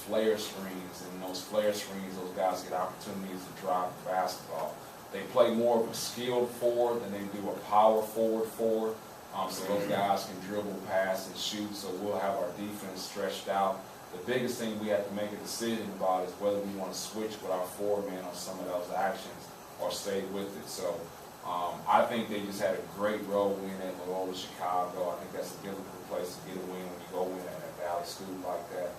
flare screens, and in those flare screens, those guys get opportunities to drive the basketball. They play more of a skilled forward than they do a power forward. So those guys can dribble, pass, and shoot, so we'll have our defense stretched out. The biggest thing we have to make a decision about is whether we want to switch with our forward man on some of those actions or stay with it. So I think they just had a great road win at Loyola Chicago. I think that's a difficult place to get a win when you go win at a Valley school like that.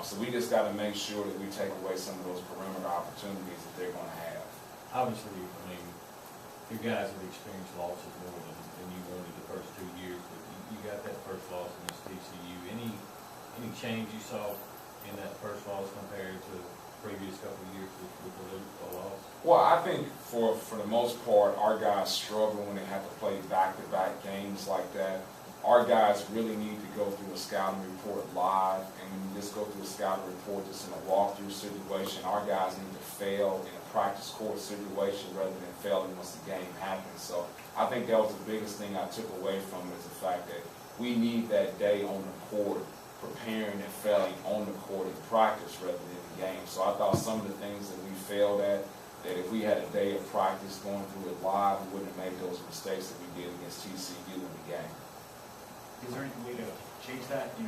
So we just got to make sure that we take away some of those perimeter opportunities that they're going to have. Obviously, I mean, you guys have experienced losses more than you wanted the first 2 years, but you got that first loss against TCU. Any change you saw in that first loss compared to previous couple of years with the loss? Well, I think for the most part, our guys struggle when they have to play back-to-back games like that. Our guys really need to go through a scouting report live, and when you just go through a scouting report just in a walkthrough situation, our guys need to fail in a practice court situation rather than failing once the game happens. So I think that was the biggest thing I took away from it, is the fact that we need that day on the court, preparing and failing on the court in practice rather than the game. So I thought some of the things that we failed at, that if we had a day of practice going through it live, we wouldn't have made those mistakes that we did against TCU in the game. Is there any way to change that,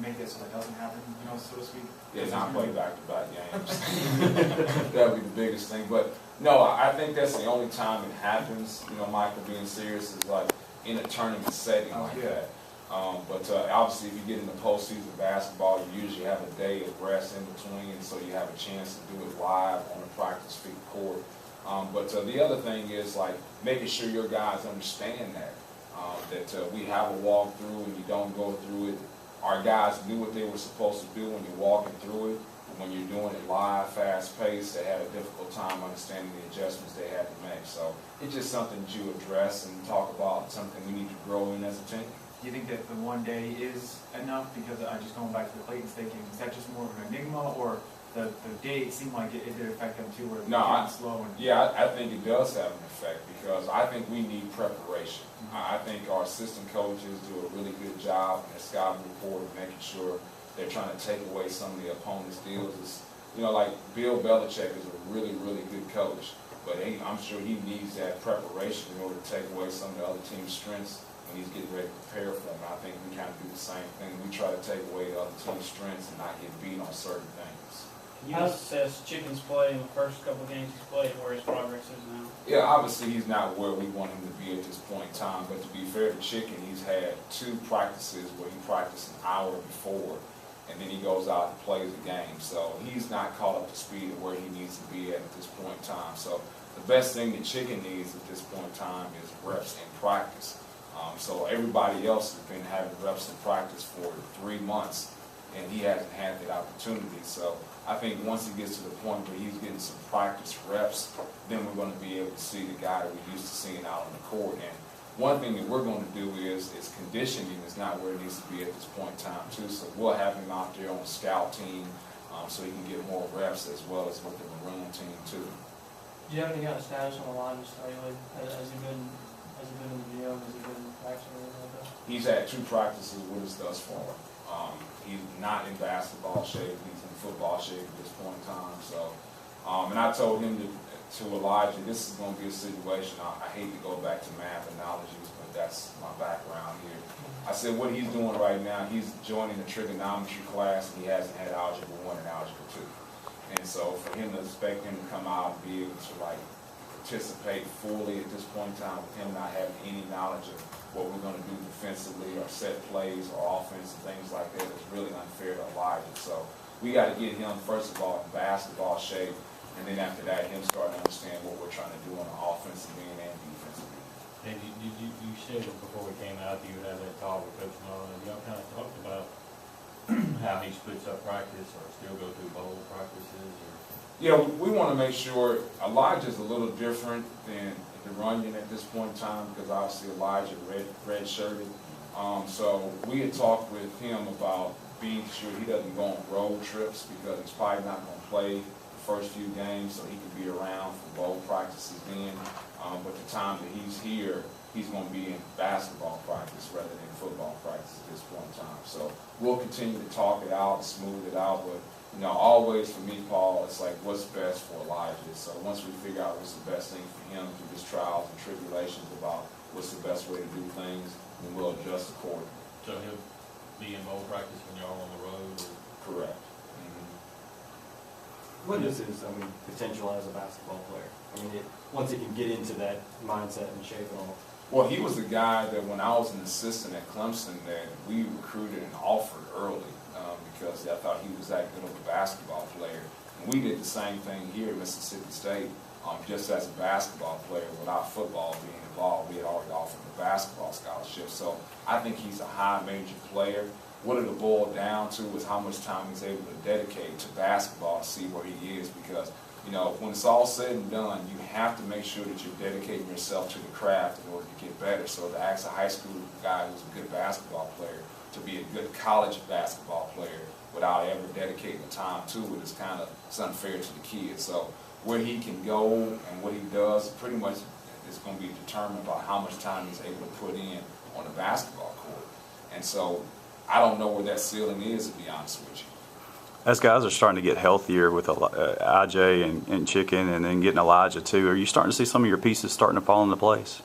make it so that doesn't happen, so to speak? Yeah, not play back-to-back games. That would be the biggest thing. But no, I think that's the only time it happens, Michael, being serious, is like in a tournament setting like that. But obviously, if you get into postseason basketball, you usually have a day of rest in between, so you have a chance to do it live on a practice field court. But the other thing is like making sure your guys understand that we have a walkthrough and you don't go through it. Our guys knew what they were supposed to do when you're walking through it. And when you're doing it live, fast-paced, they had a difficult time understanding the adjustments they had to make. So it's just something that you address and talk about, something we need to grow in as a team. Do you think that the one day is enough? Because just going back to the Clayton State game, is that just more of an enigma, or the date seemed like it did affect them too, where it became slow? I think it does have an effect, because I think we need preparation. I think our assistant coaches do a really good job in their scouting report of making sure they're trying to take away some of the opponent's deals. Like Bill Belichick is a really, really good coach, but I'm sure he needs that preparation in order to take away some of the other team's strengths when he's getting ready to prepare for them. I think we kind of do the same thing. We try to take away the other team's strengths and not get beat on certain things. Can you assess Chicken's play in the first couple of games he's played, where his progress is now? Yeah, obviously he's not where we want him to be at this point in time, but to be fair to Chicken, he's had 2 practices where he practiced an hour before, and then he goes out and plays the game. So he's not caught up to speed of where he needs to be at this point in time. So the best thing that Chicken needs at this point in time is reps in practice. So everybody else has been having reps in practice for 3 months, and he hasn't had that opportunity. So I think once he gets to the point where he's getting some practice reps, then we're going to be able to see the guy that we're used to seeing out on the court. And one thing that we're going to do is conditioning is not where it needs to be at this point in time too. So we'll have him out there on the scout team so he can get more reps, as well as with the maroon team too. Do you have any kind of status on the line just lately? Has he been in the gym? Has he been practicing or anything like that? He's had 2 practices with us thus far. He's not in basketball shape. He's in football shape at this point in time. So, and I told him to Elijah, this is going to be a situation. I hate to go back to math analogies, but that's my background here. I said what he's doing right now, he's joining the trigonometry class, and he hasn't had algebra 1 and algebra 2. And so for him to expect him to come out and be able to participate fully at this point in time, with him not having any knowledge of what we're going to do defensively or set plays or offense and things like that, is really unfair to Elijah. So we got to get him, first of all, in basketball shape, and then after that, him starting to understand what we're trying to do on the offensive end and defensive end. And you said before we came out that you would have that talk with Coach Mullen. Y'all kind of talked about how he splits up practice, or still go through bowl practices, or? Yeah, we want to make sure Elijah's a little different than the Runyon at this point in time, because obviously Elijah red-shirted. So we had talked with him about being sure he doesn't go on road trips, because he's probably not going to play the first few games, so he can be around for bowl practices then. But the time that he's here, he's going to be in basketball practice rather than football practice at this point in time. So we'll continue to talk it out, smooth it out, but always for me, Paul, it's like what's best for Elijah. So once we figure out what's the best thing for him through his trials and tribulations about what's the best way to do things, then we'll adjust accordingly. So he'll be in bowl practice when y'all on the road? Correct. What is his, potential as a basketball player? Once he can get into that mindset and shape and all. Well, he was the guy that when I was an assistant at Clemson that we recruited and offered early because I thought he was that good of a basketball player. And we did the same thing here at Mississippi State, just as a basketball player without football being involved. We had already offered him a basketball scholarship. So I think he's a high major player. What it'll boil down to is how much time he's able to dedicate to basketball to see where he is because, when it's all said and done, you have to make sure that you're dedicating yourself to the craft in order to get better. So to ask a high school guy who's a good basketball player to be a good college basketball player without ever dedicating the time to it is it's unfair to the kids. So where he can go and what he does pretty much is going to be determined by how much time he's able to put in on the basketball court. And so I don't know where that ceiling is, to be honest with you. As guys are starting to get healthier with IJ and Chicken and then getting Elijah too, are you starting to see some of your pieces starting to fall into place?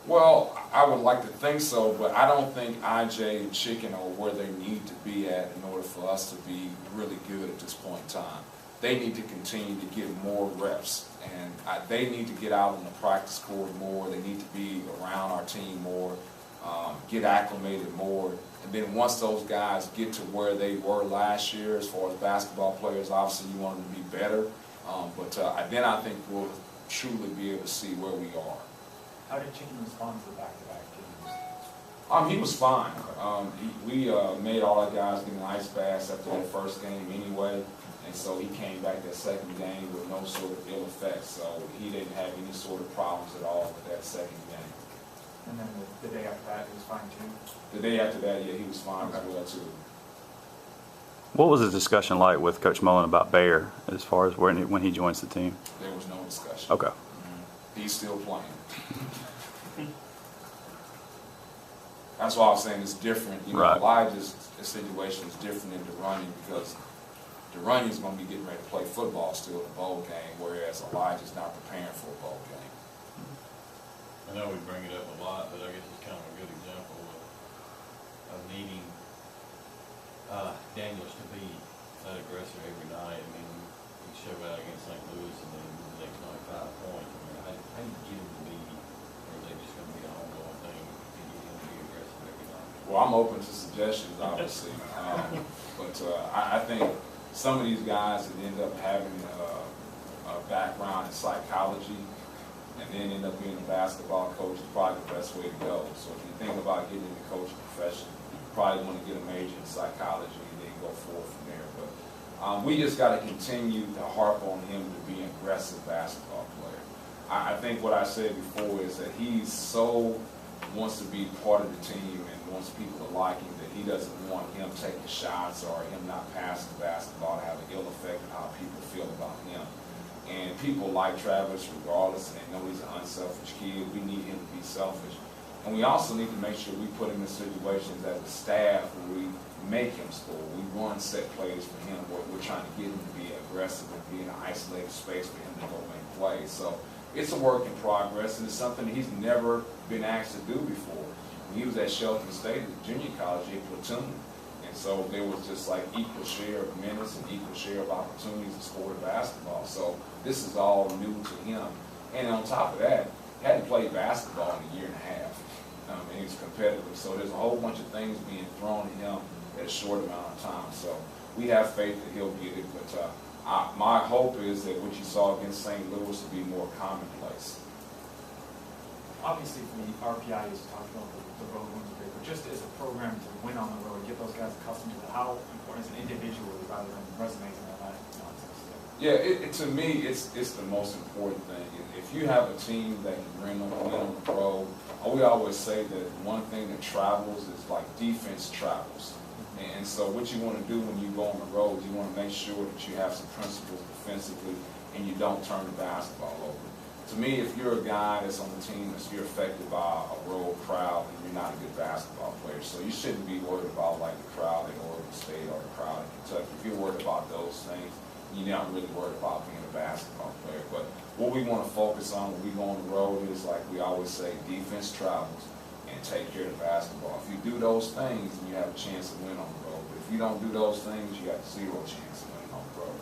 Well, I would like to think so, but I don't think IJ and Chicken are where they need to be at in order for us to be really good at this point in time. They need to continue to get more reps, and they need to get out on the practice court more. They need to be around our team more, get acclimated more. And then once those guys get to where they were last year as far as basketball players, obviously you want them to be better. But then I think we'll truly be able to see where we are. How did Chicken respond to the back-to-back games? He was fine. We made all our guys get an ice bath after that first game anyway. And so he came back that second game with no sort of ill effects. So he didn't have any sort of problems at all with that second game. And then the day after that, he was fine too? The day after that, yeah, he was fine as well too. What was the discussion like with Coach Mullen about Bear as far as when he joins the team? There was no discussion. Okay. He's still playing. That's why I was saying it's different. Right. Elijah's situation is different than DeRunyon because DeRunyon's going to be getting ready to play football still in the bowl game, whereas Elijah's not preparing for a bowl game. I know we bring it up a lot, but I guess it's kind of a good example of needing Daniels to be that aggressive every night. He showed out against St. Louis and then the next night 5 points. How do you get him to be, or is that just going to be an ongoing thing to get him to be aggressive every night? Well, I'm open to suggestions, obviously. But I think some of these guys that end up having a background in psychology and then end up being a basketball coach is probably the best way to go. So if you think about getting into the coaching profession, you probably want to get a major in psychology and then go forward from there. But we just got to continue to harp on him to be an aggressive basketball player. I think what I said before is that he wants to be part of the team and wants people to like him, that he doesn't want him taking shots or him not passing the basketball to have an ill effect on how people feel about him. And people like Travis regardless, and they know he's an unselfish kid. We need him to be selfish. And we also need to make sure we put him in situations as a staff where we make him score. We run set plays for him where we're trying to get him to be aggressive and be in an isolated space for him to go make plays. So it's a work in progress, and it's something that he's never been asked to do before. When he was at Shelton State at junior college, he platooned. And so there was just like equal share of minutes and equal share of opportunities to score the basketball. So this is all new to him. And on top of that, he hadn't played basketball in a year and a half. And he's competitive. So there's a whole bunch of things being thrown at him at a short amount of time. So we have faith that he'll get it. But my hope is that what you saw against St. Louis will be more commonplace. Obviously, for the RPI, you talked about the road wins are big, but just as a program to win on the road, get those guys accustomed to how important is an individual rather than resumes and all that nonsense. Yeah, to me, it's the most important thing. If you have a team that can win on the road, we always say that one thing that travels is like defense travels. And so what you want to do when you go on the road, you want to make sure that you have some principles defensively and you don't turn the basketball over. to me, if you're a guy that's on the team, if you're affected by a road crowd, then you're not a good basketball player. So you shouldn't be worried about like the crowd at Oregon State or the crowd in Kentucky. If you're worried about those things, you're not really worried about being a basketball player. But what we want to focus on when we go on the road is, like we always say, defense travels and take care of the basketball. If you do those things, then you have a chance to win on the road. But if you don't do those things, you have zero chance of winning on the road.